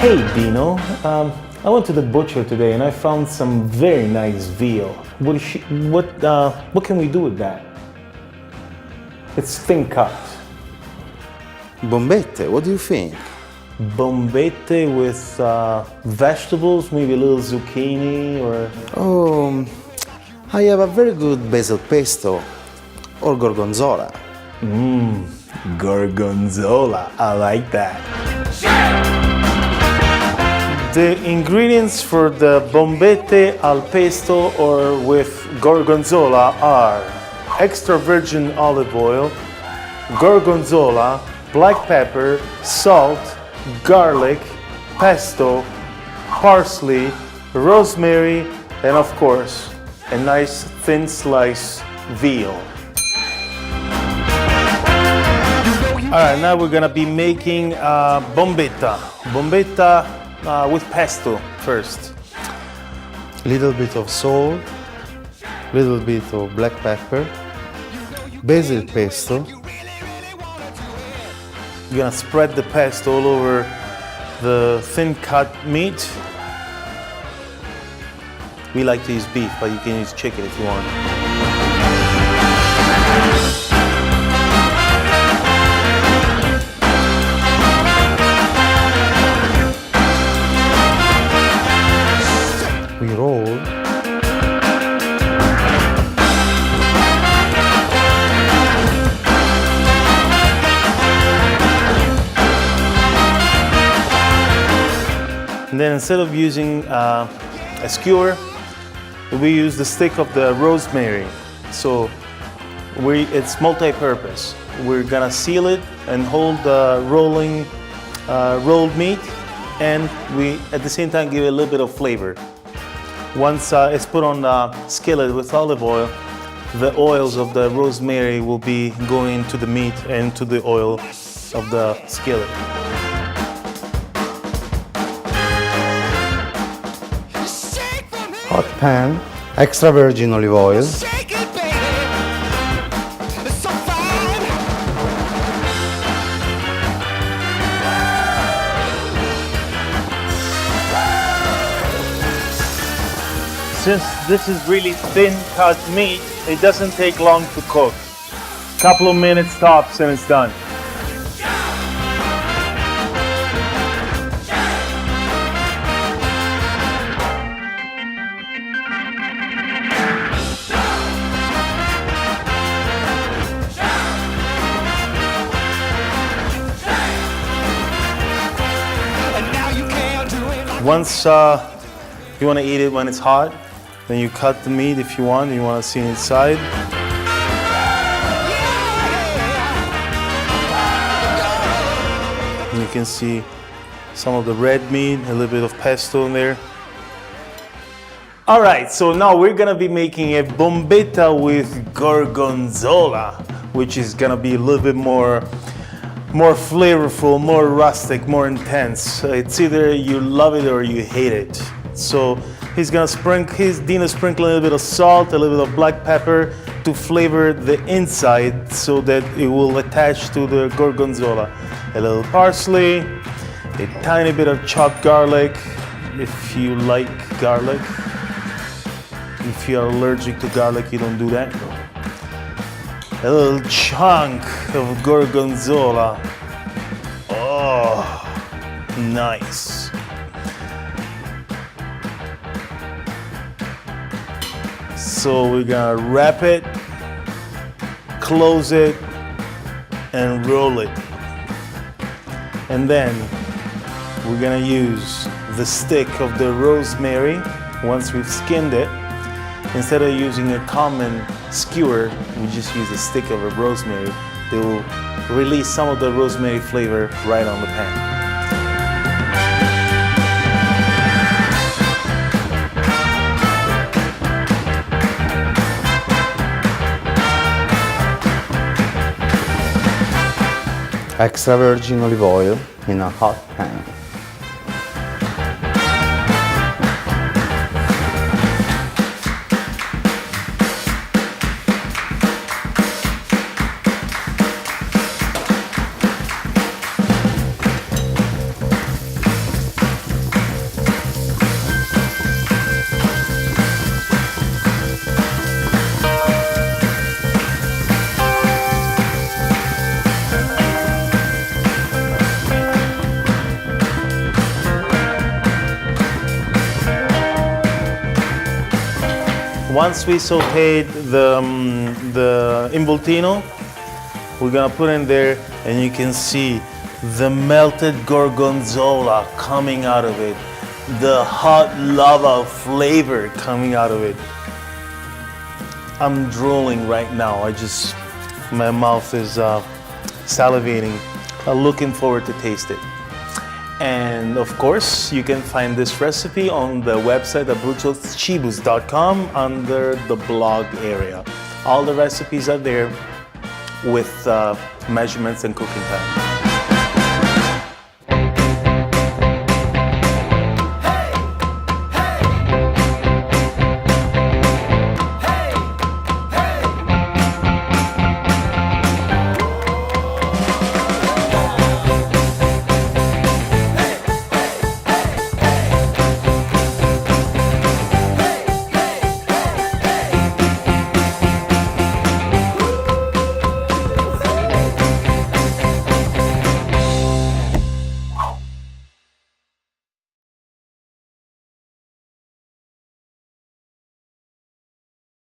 Hey Dino, I went to the butcher today and I found some very nice veal. What can we do with that? It's thin cut. Bombette, what do you think? Bombette with vegetables, maybe a little zucchini or... Oh, I have a very good basil pesto or gorgonzola. Gorgonzola, I like that. The ingredients for the bombette al pesto or with gorgonzola are extra virgin olive oil, gorgonzola, black pepper, salt, garlic, pesto, parsley, rosemary, and of course, a nice thin slice veal. All right, now we're gonna be making bombetta. Bombetta with pesto first. Little bit of salt, little bit of black pepper, basil pesto. You're gonna spread the pesto all over the thin cut meat. We like to use beef, but you can use chicken if you want. We roll. And then instead of using a skewer, we use the stick of the rosemary. So it's multi-purpose. We're gonna seal it and hold the rolled meat, and we at the same time give it a little bit of flavor. Once it's put on the skillet with olive oil, the oils of the rosemary will be going to the meat and to the oil of the skillet. Hot pan, extra virgin olive oil. Since this is really thin cut meat, it doesn't take long to cook. Couple of minutes tops and it's done. Once you want to eat it when it's hot, then you cut the meat if you want. You want to see inside. And you can see some of the red meat, a little bit of pesto in there. All right, so now we're gonna be making a bombetta with gorgonzola, which is gonna be a little bit more flavorful, more rustic, more intense. It's either you love it or you hate it. So Dino's sprinkling a little bit of salt, a little bit of black pepper to flavor the inside so that it will attach to the gorgonzola. A little parsley, a tiny bit of chopped garlic, if you like garlic. If you're allergic to garlic, you don't do that. A little chunk of gorgonzola. Oh, nice. So we're gonna wrap it, close it, and roll it. And then we're gonna use the stick of the rosemary once we've skinned it. Instead of using a common skewer, we just use a stick of a rosemary. They will release some of the rosemary flavor right on the pan. Extra virgin olive oil in a hot pan. once we sauteed the involtino, we're gonna put in there, and you can see the melted gorgonzola coming out of it, the hot lava flavor coming out of it. I'm drooling right now. My mouth is salivating. I'm looking forward to taste it. And of course, you can find this recipe on the website abruzzocibus.com under the blog area. All the recipes are there with measurements and cooking time.